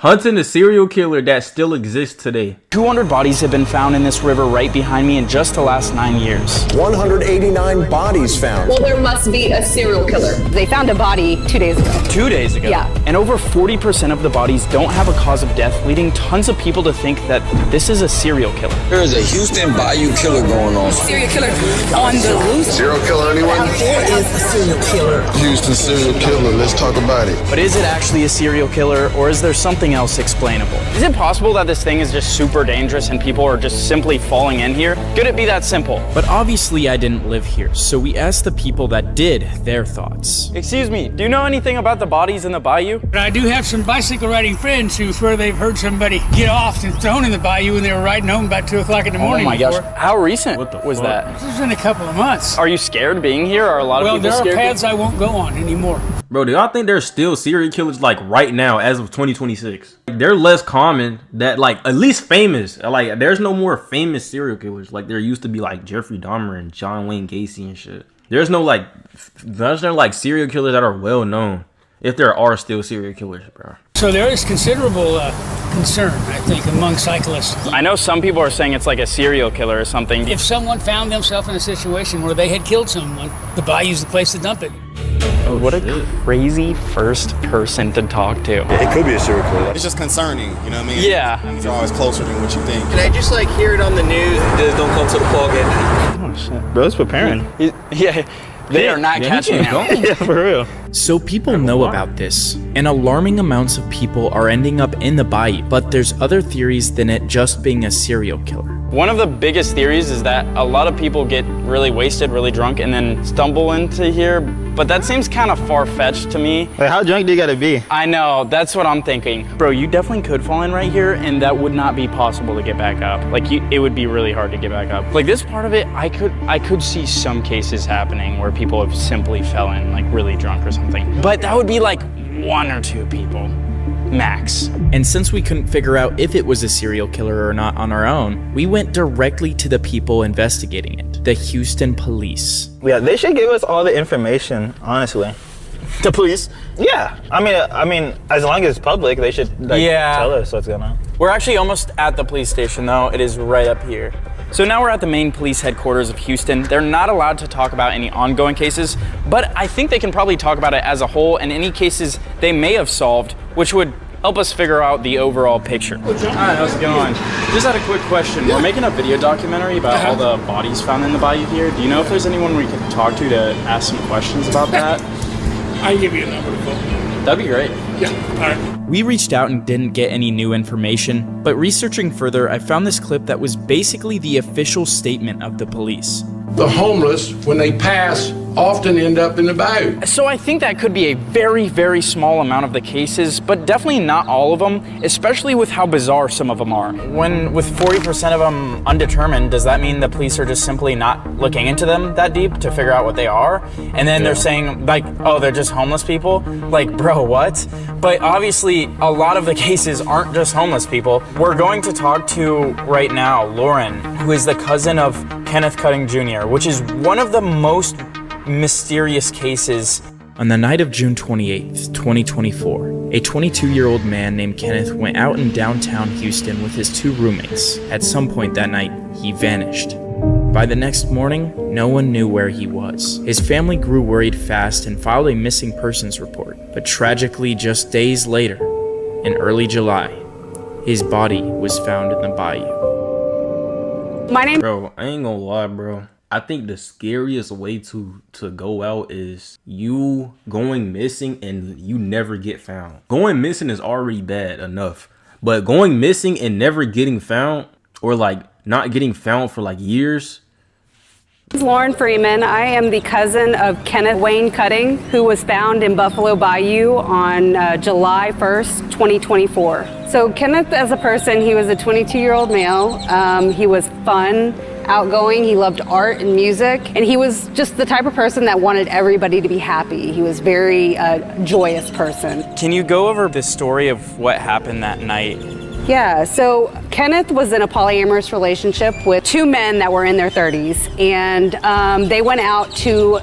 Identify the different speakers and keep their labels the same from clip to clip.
Speaker 1: Hunting a serial killer that still exists today.
Speaker 2: 200 bodies have been found in this river right behind me in just the last 9 years.
Speaker 3: 189 bodies found.
Speaker 4: Well, there must be a serial killer.
Speaker 5: They found a body 2 days ago.
Speaker 2: 2 days ago?
Speaker 5: Yeah.
Speaker 2: And over 40% of the bodies don't have a cause of death, leading tons of people to think that this is a serial killer.
Speaker 6: There is a Houston Bayou killer going on.
Speaker 4: Serial killer on the loose.
Speaker 3: Serial killer, anyone?
Speaker 4: There is a serial killer.
Speaker 3: Houston serial killer, let's talk about it.
Speaker 2: But is it actually a serial killer, or is there something else explainable? Is it possible that this thing is just super dangerous and people are just simply falling in here? Could it be that simple?
Speaker 7: But obviously I didn't live here, so we asked the people that did their thoughts.
Speaker 2: Excuse me, do you know anything about the bodies in the bayou?
Speaker 8: I do have some bicycle riding friends who swear they've heard somebody get off and thrown in the bayou when they were riding home about 2 o'clock in the morning.
Speaker 2: Oh my gosh, how recent was that?
Speaker 8: This was in a couple of months.
Speaker 2: Are you scared being here? Are a lot of people scared?
Speaker 8: Well, there are paths I won't go on anymore.
Speaker 1: Bro, do y'all think there's still serial killers like right now as of 2026? They're less common that like at least famous. Like there's no more famous serial killers. Like there used to be like Jeffrey Dahmer and John Wayne Gacy and shit. There's no like serial killers that are well known. If there are still serial killers, bro.
Speaker 8: So there is considerable concern, I think, among cyclists.
Speaker 2: I know some people are saying it's like a serial killer or something.
Speaker 8: If someone found themselves in a situation where they had killed someone, the bayou's the place to dump it.
Speaker 2: Oh, what a crazy first person to talk to.
Speaker 9: It could be a serial killer.
Speaker 10: It's just concerning, you know what I mean?
Speaker 2: Yeah.
Speaker 10: It's always closer than what you think.
Speaker 6: Can I just like hear it on the news? Just don't come to the ball game.
Speaker 2: Oh shit.
Speaker 7: Bro's preparing.
Speaker 2: Yeah. They are not catching him.
Speaker 7: Yeah, for real. So people know about this, and alarming amounts of people are ending up in the bayou, but there's other theories than it just being a serial killer.
Speaker 2: One of the biggest theories is that a lot of people get really wasted, really drunk, and then stumble into here, but that seems kind of far-fetched to me.
Speaker 9: Like, how drunk do you gotta be?
Speaker 2: I know, that's what I'm thinking. Bro, you definitely could fall in right here, and that would not be possible to get back up. Like, it would be really hard to get back up. Like, this part of it, I could see some cases happening where people have simply fell in, like, really drunk or something. But that would be like 1 or 2 people, max.
Speaker 7: And since we couldn't figure out if it was a serial killer or not on our own, we went directly to the people investigating it, the Houston police.
Speaker 9: Yeah, they should give us all the information, honestly.
Speaker 2: The police?
Speaker 9: Yeah, I mean, as long as it's public, they should tell us what's going on.
Speaker 2: We're actually almost at the police station though. It is right up here. So now we're at the main police headquarters of Houston. They're not allowed to talk about any ongoing cases, but I think they can probably talk about it as a whole and any cases they may have solved, which would help us figure out the overall picture. Hi, how's it going? Just had a quick question. We're making a video documentary about all the bodies found in the bayou here. Do you know if there's anyone we could talk to ask some questions about that?
Speaker 8: I'll give you a number to call.
Speaker 2: That'd be great.
Speaker 8: Yeah, all right.
Speaker 7: We reached out and didn't get any new information, but researching further, I found this clip that was basically the official statement of the police.
Speaker 11: The homeless, when they pass, often end up in the bayou.
Speaker 2: So I think that could be a very, very small amount of the cases, but definitely not all of them, especially with how bizarre some of them are. When with 40% of them undetermined, does that mean the police are just simply not looking into them that deep to figure out what they are? And then they're saying like, oh, they're just homeless people? Like, bro, what? But obviously a lot of the cases aren't just homeless people. We're going to talk to right now Lauren, who is the cousin of Kenneth Cutting Jr., which is one of the most mysterious cases.
Speaker 7: On the night of June 28th, 2024, a 22-year-old man named Kenneth went out in downtown Houston with his 2 roommates. At some point that night, he vanished. By the next morning, no one knew where he was. His family grew worried fast and filed a missing persons report. But tragically, just days later, in early July, his body was found in the bayou.
Speaker 1: Bro, I ain't gonna lie, bro. I think the scariest way to go out is you going missing and you never get found. Going missing is already bad enough, but going missing and never getting found, or like not getting found for like years.
Speaker 5: Lauren Freeman. I am the cousin of Kenneth Wayne Cutting, who was found in Buffalo Bayou on July 1st, 2024. So Kenneth as a person, he was a 22-year-old male. He was fun, outgoing, he loved art and music, and he was just the type of person that wanted everybody to be happy. He was very joyous person.
Speaker 2: Can you go over the story of what happened that night?
Speaker 5: Yeah, so Kenneth was in a polyamorous relationship with 2 men that were in their 30s, and they went out to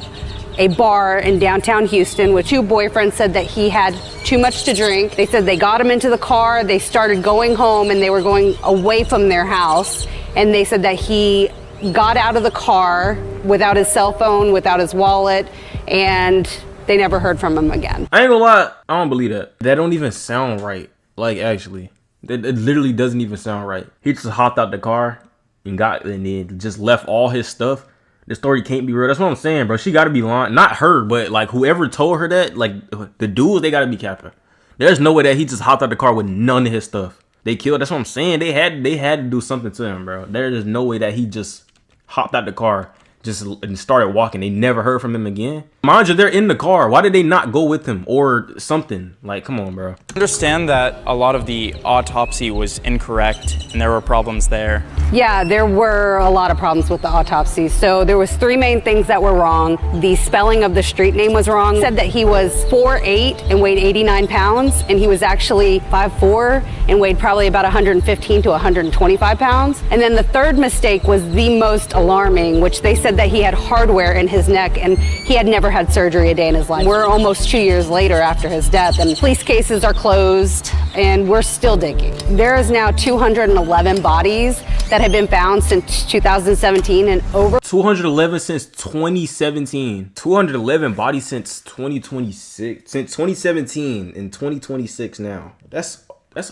Speaker 5: a bar in downtown Houston with two boyfriends said that he had too much to drink. They said they got him into the car, they started going home, and they were going away from their house. And they said that he got out of the car without his cell phone, without his wallet, and they never heard from him again.
Speaker 1: I ain't gonna lie, I don't believe that. That don't even sound right. Like, actually. It literally doesn't even sound right. He just hopped out the car and then just left all his stuff. The story can't be real. That's what I'm saying, bro. She gotta be lying. Not her, but like whoever told her that, like the dudes, they gotta be capping. There's no way that he just hopped out the car with none of his stuff. They killed. That's what I'm saying. They had to do something to him, bro. There is no way that he just hopped out the car and started walking. They never heard from him again. Mind you, they're in the car. Why did they not go with him or something? Like, come on, bro.
Speaker 2: I understand that a lot of the autopsy was incorrect and there were problems there.
Speaker 5: Yeah, there were a lot of problems with the autopsy. So there was three main things that were wrong. The spelling of the street name was wrong. It said that he was 4'8" and weighed 89 pounds, and he was actually 5'4" and weighed probably about 115 to 125 pounds. And then the third mistake was the most alarming, which they said that he had hardware in his neck and he had never had surgery a day in his life. We're almost 2 years later after his death, and police cases are closed and we're still digging. There is now 211 bodies that have been found since 2017 and over
Speaker 1: 211 since 2017. 211 bodies since 2026. Since 2017 and 2026 now. That's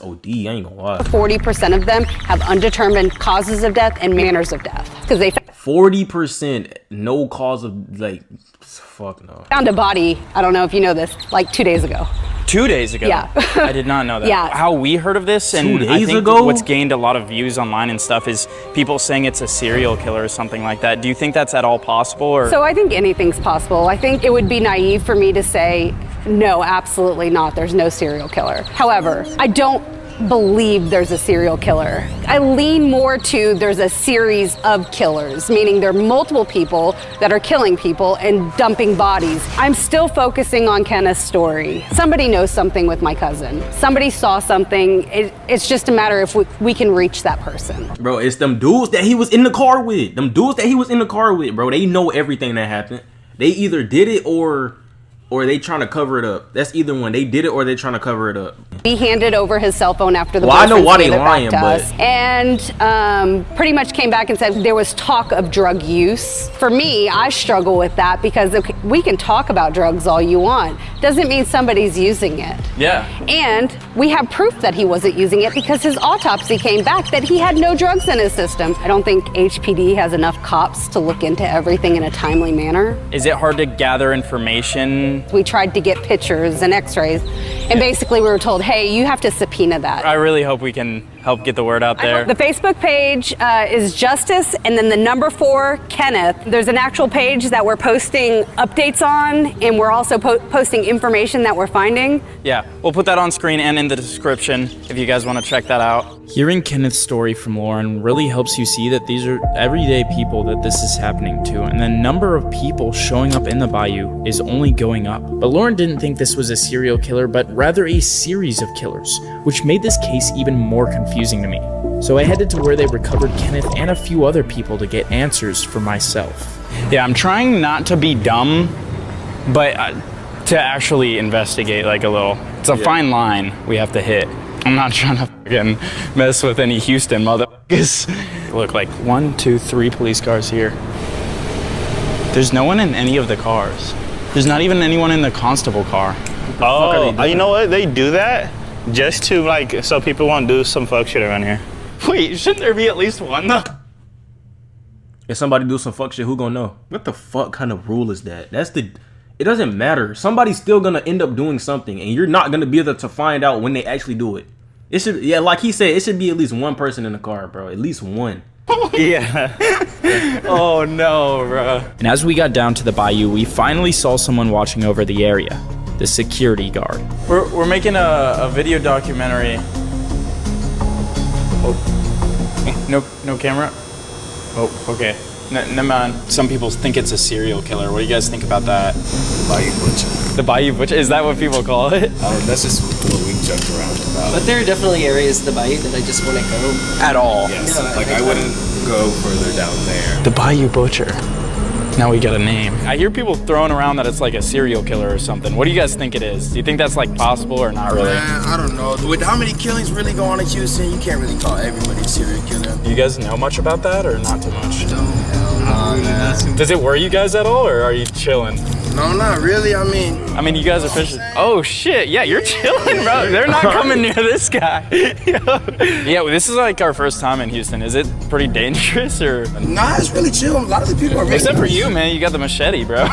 Speaker 1: OD, I ain't gonna lie.
Speaker 5: 40% of them have undetermined causes of death and manners of death. Because they
Speaker 1: 40% no cause of, like, fuck no.
Speaker 5: Found a body, I don't know if you know this, like 2 days ago.
Speaker 2: 2 days ago?
Speaker 5: Yeah.
Speaker 2: I did not know that.
Speaker 5: Yeah.
Speaker 2: How we heard of this, and
Speaker 1: 2 days
Speaker 2: I think
Speaker 1: ago?
Speaker 2: what's gained a lot of views online and stuff is people saying it's a serial killer or something like that. Do you think that's at all possible? Or?
Speaker 5: So I think anything's possible. I think it would be naive for me to say, no, absolutely not. There's no serial killer. However, I don't believe there's a serial killer. I lean more to there's a series of killers, meaning there are multiple people that are killing people and dumping bodies. I'm still focusing on Kenneth's story. Somebody knows something with my cousin. Somebody saw something. It's just a matter if we can reach that person.
Speaker 1: Bro, it's them dudes that he was in the car with. Them dudes that he was in the car with, bro. They know everything that happened. They either did it or they trying to cover it up. That's either one. They did it or they trying to cover it up.
Speaker 5: He handed over his cell phone after the
Speaker 1: I know why they
Speaker 5: gave it back
Speaker 1: lying,
Speaker 5: to
Speaker 1: but
Speaker 5: us, and pretty much came back and said there was talk of drug use. For me, I struggle with that because we can talk about drugs all you want. Doesn't mean somebody's using it.
Speaker 2: Yeah.
Speaker 5: And we have proof that he wasn't using it because his autopsy came back that he had no drugs in his system. I don't think HPD has enough cops to look into everything in a timely manner.
Speaker 2: Is it hard to gather information?
Speaker 5: We tried to get pictures and x-rays, and basically we were told, hey, you have to subpoena that.
Speaker 2: I really hope we can help get the word out there.
Speaker 5: The Facebook page is Justice and then the number 4 Kenneth. There's an actual page that we're posting updates on, and we're also posting information that we're finding.
Speaker 2: Yeah, we'll put that on screen and in the description if you guys want to check that out.
Speaker 7: Hearing Kenneth's story from Lauren really helps you see that these are everyday people that this is happening to, and the number of people showing up in the bayou is only going up. But Lauren didn't think this was a serial killer, but rather a series of killers, which made this case even more confusing to me. So I headed to where they recovered Kenneth and a few other people to get answers for myself.
Speaker 2: Yeah, I'm trying not to be dumb, but to actually investigate like a little. It's a fine line we have to hit. I'm not trying to fucking mess with any Houston motherfuckers. Look, like 1, 2, 3 police cars here. There's no one in any of the cars. There's not even anyone in the constable car.
Speaker 9: Oh, you know what? They do that just to like, so people won't do some fuck shit around here.
Speaker 2: Wait, shouldn't there be at least one though?
Speaker 1: If somebody do some fuck shit, who gonna know? What the fuck kind of rule is that? It doesn't matter. Somebody's still gonna end up doing something, and you're not gonna be able to find out when they actually do it. It should, yeah, like he said, it should be at least one person in the car, bro. At least one.
Speaker 9: Yeah.
Speaker 2: Oh no, bro.
Speaker 7: And as we got down to the bayou, we finally saw someone watching over the area. The security guard.
Speaker 2: We're making a video documentary. Oh. No camera? Oh, okay. Never mind. Some people think it's a serial killer. What do you guys think about that?
Speaker 10: Bayou Butcher.
Speaker 2: The Bayou Butcher? Is that what people call it?
Speaker 10: That's just what we joked around about.
Speaker 12: But there are definitely areas of the bayou that I just wouldn't go.
Speaker 2: At all?
Speaker 10: Yes.
Speaker 12: No,
Speaker 10: like I wouldn't go further down there.
Speaker 2: The Bayou Butcher. Now we got a name. I hear people throwing around that it's like a serial killer or something. What do you guys think it is? Do you think that's like possible or not really?
Speaker 13: Man, I don't know. With how many killings really go on in Houston, you can't really call everybody a serial killer.
Speaker 2: Do you guys know much about that or not too much?
Speaker 13: Man.
Speaker 2: Does it worry you guys at all or are you chilling?
Speaker 13: No, not really. I mean,
Speaker 2: you guys are fishing. Oh shit, yeah, you're chilling, bro. They're not coming near this guy. Yeah, well, this is like our first time in Houston. Is it pretty dangerous or?
Speaker 13: Nah, it's really chill. A lot of the people are really
Speaker 2: Except for you, man. You got the machete, bro.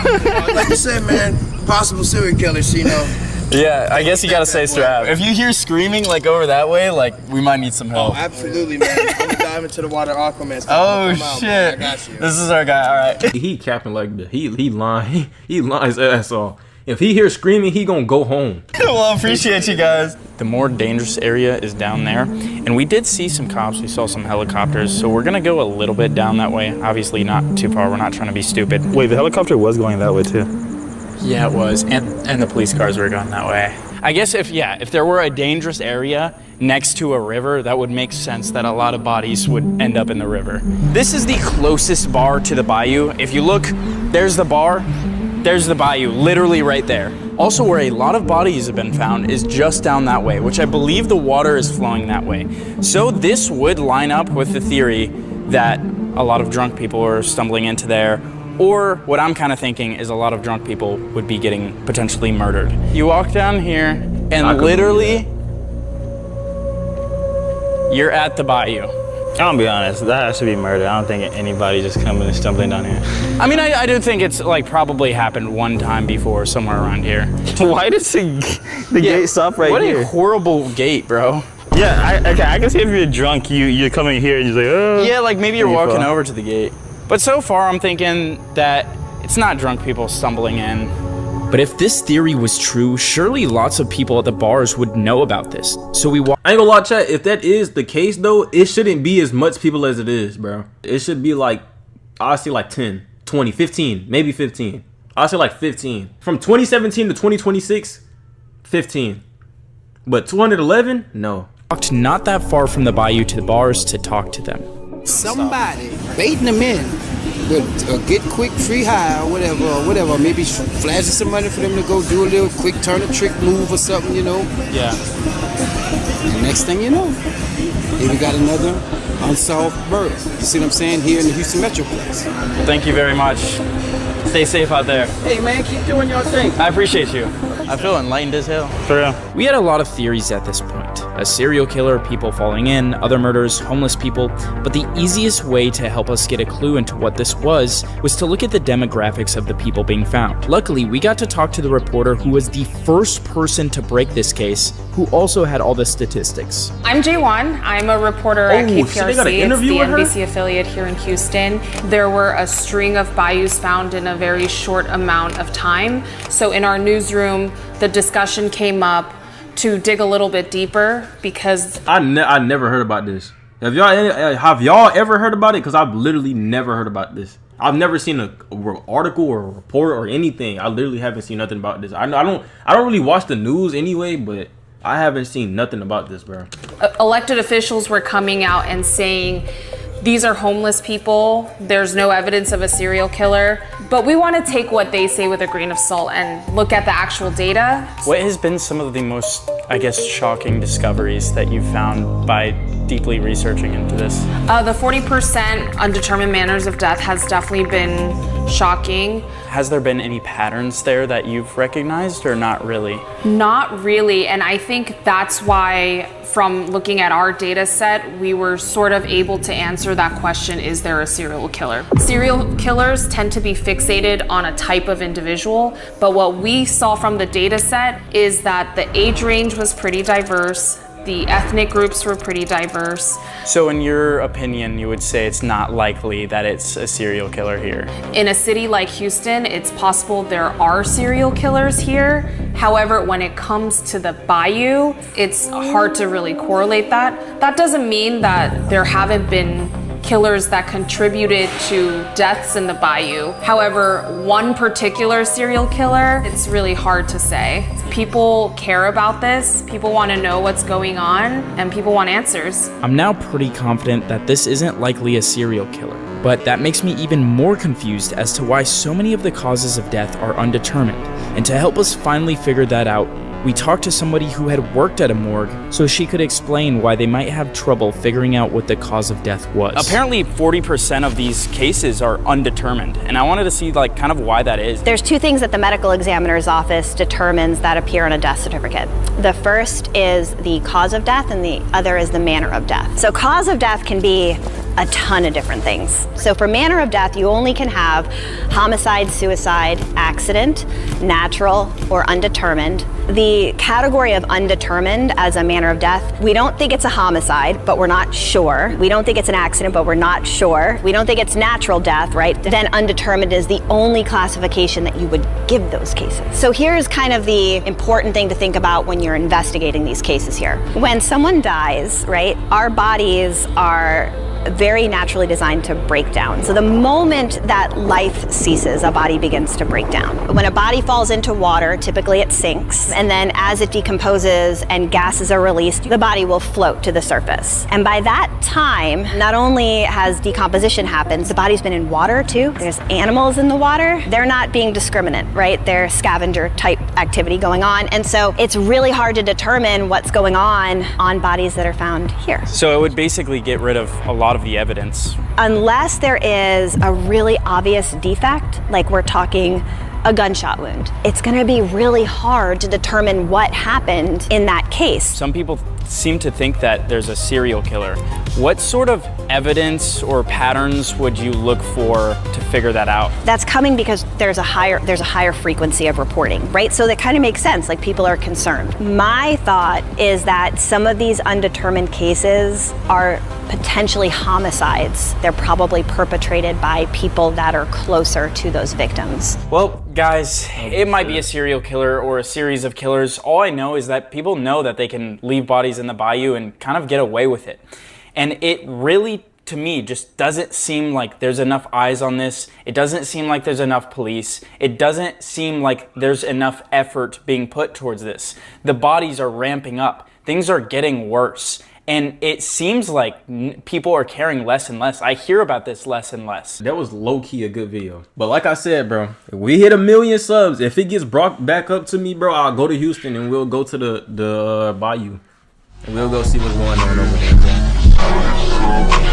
Speaker 13: Like you said, man, possible serial killers, you know.
Speaker 2: Yeah, I guess you gotta stay strapped. If you hear screaming like over that way, like we might need some help.
Speaker 13: Oh, absolutely, man. I'm gonna dive into the water, Aquaman.
Speaker 2: Oh
Speaker 13: Come out,
Speaker 2: shit!
Speaker 13: man. I got you.
Speaker 2: This is our guy. All right.
Speaker 1: He capping like that. He lying. He lying his ass off. If he hears screaming, he gonna go home.
Speaker 2: Well, appreciate you guys. The more dangerous area is down there, and we did see some cops. We saw some helicopters, so we're gonna go a little bit down that way. Obviously, not too far. We're not trying to be stupid.
Speaker 9: Wait, the helicopter was going that way too.
Speaker 2: Yeah, it was, and the police cars were going that way. I guess if there were a dangerous area next to a river, that would make sense that a lot of bodies would end up in the river. This is the closest bar to the bayou. If you look, there's the bar, there's the bayou, literally right there. Also, where a lot of bodies have been found is just down that way, which I believe the water is flowing that way. So this would line up with the theory that a lot of drunk people are stumbling into there. Or what I'm kind of thinking is a lot of drunk people would be getting potentially murdered. You walk down here and literally you're at the bayou.
Speaker 9: I'm gonna be honest, that has to be murder. I don't think anybody just coming and stumbling down here.
Speaker 2: I do think it's like probably happened one time before somewhere around here.
Speaker 9: Why does the gate stop right here?
Speaker 2: What a horrible gate, bro.
Speaker 9: Yeah, I can see if you're drunk, you're coming here and you're like, oh.
Speaker 2: Yeah, like maybe you're walking over to the gate. But so far, I'm thinking that it's not drunk people stumbling in.
Speaker 7: But if this theory was true, surely lots of people at the bars would know about this. So we walk.
Speaker 1: I ain't gonna lie, chat. If that is the case, though, it shouldn't be as much people as it is, bro. It should be like, I'll say like 10, 20, 15, maybe 15. I'll say like 15. From 2017 to 2026, 15. But 211, no.
Speaker 7: Walked not that far from the bayou to the bars to talk to them.
Speaker 14: Somebody baiting them in with a get quick free high or whatever, maybe flashing some money for them to go do a little quick turn a trick move or something, you know.
Speaker 2: Yeah.
Speaker 14: And next thing you know, here we got another unsolved murder. You see what I'm saying, here in the Houston Metroplex.
Speaker 2: Well, thank you very much. Stay safe out there.
Speaker 14: Hey man, keep doing your thing.
Speaker 2: I appreciate you. I feel enlightened as hell.
Speaker 9: For real.
Speaker 7: We had a lot of theories at this point. A serial killer, people falling in, other murders, homeless people, but the easiest way to help us get a clue into what this was to look at the demographics of the people being found. Luckily, we got to talk to the reporter who was the first person to break this case, who also had all the statistics.
Speaker 15: I'm J1. I'm a reporter at KPRC. It's the NBC affiliate here in Houston. There were a string of bayous found in a very short amount of time. So in our newsroom, the discussion came up to dig a little bit deeper because
Speaker 1: I never heard about this. Have y'all ever heard about it? Because I've literally never heard about this. I've never seen an article or a report or anything. I literally haven't seen nothing about this. I don't really watch the news anyway, but I haven't seen nothing about this, bro.
Speaker 15: Elected officials were coming out and saying these are homeless people. There's no evidence of a serial killer. But we want to take what they say with a grain of salt and look at the actual data.
Speaker 2: What has been some of the most, I guess, shocking discoveries that you've found by deeply researching into this?
Speaker 15: The 40% undetermined manners of death has definitely been shocking.
Speaker 2: Has there been any patterns there that you've recognized or not really?
Speaker 15: Not really, and I think that's why from looking at our data set, we were sort of able to answer that question, is there a serial killer? Serial killers tend to be fixated on a type of individual, but what we saw from the data set is that the age range was pretty diverse, the ethnic groups were pretty diverse.
Speaker 2: So in your opinion, you would say it's not likely that it's a serial killer here?
Speaker 15: In a city like Houston, it's possible there are serial killers here. However, when it comes to the bayou, it's hard to really correlate that. That doesn't mean that there haven't been killers that contributed to deaths in the bayou. However, one particular serial killer, it's really hard to say. People care about this, people want to know what's going on, and people want answers.
Speaker 7: I'm now pretty confident that this isn't likely a serial killer. But that makes me even more confused as to why so many of the causes of death are undetermined. And to help us finally figure that out, we talked to somebody who had worked at a morgue so she could explain why they might have trouble figuring out what the cause of death was.
Speaker 2: Apparently 40% of these cases are undetermined, and I wanted to see like kind of why that is.
Speaker 16: There's two things that the medical examiner's office determines that appear on a death certificate. The first is the cause of death and the other is the manner of death. So cause of death can be a ton of different things. So for manner of death, you only can have homicide, suicide, accident, natural, or undetermined. The category of undetermined as a manner of death, we don't think it's a homicide, but we're not sure. We don't think it's an accident, but we're not sure. We don't think it's natural death, right? Then undetermined is the only classification that you would give those cases. So here's kind of the important thing to think about when you're investigating these cases here. When someone dies, right, our bodies are very naturally designed to break down. So the moment that life ceases, a body begins to break down. When a body falls into water, typically it sinks, and then as it decomposes and gases are released, the body will float to the surface. And by that time, not only has decomposition happened, the body's been in water too. There's animals in the water. They're not being discriminate, right? They're scavenger type activity going on. And so it's really hard to determine what's going on bodies that are found here.
Speaker 2: So it would basically get rid of a lot of the evidence.
Speaker 16: Unless there is a really obvious defect, like we're talking a gunshot wound, it's going to be really hard to determine what happened in that case.
Speaker 2: Some people seem to think that there's a serial killer. What sort of evidence or patterns would you look for to figure that out?
Speaker 16: That's coming because there's a higher frequency of reporting, right? So that kind of makes sense, like people are concerned. My thought is that some of these undetermined cases are potentially homicides. They're probably perpetrated by people that are closer to those victims.
Speaker 2: Well, guys, it might be a serial killer or a series of killers. All I know is that people know that they can leave bodies in the bayou and kind of get away with it. And it really, to me, just doesn't seem like there's enough eyes on this. It doesn't seem like there's enough police. It doesn't seem like there's enough effort being put towards this. The bodies are ramping up. Things are getting worse. And it seems like people are caring less and less. I hear about this less and less.
Speaker 1: That was low-key a good video. But like I said, bro, if we hit 1 million subs, if it gets brought back up to me, bro, I'll go to Houston and we'll go to the bayou. And we'll go see what's going on over there, bro.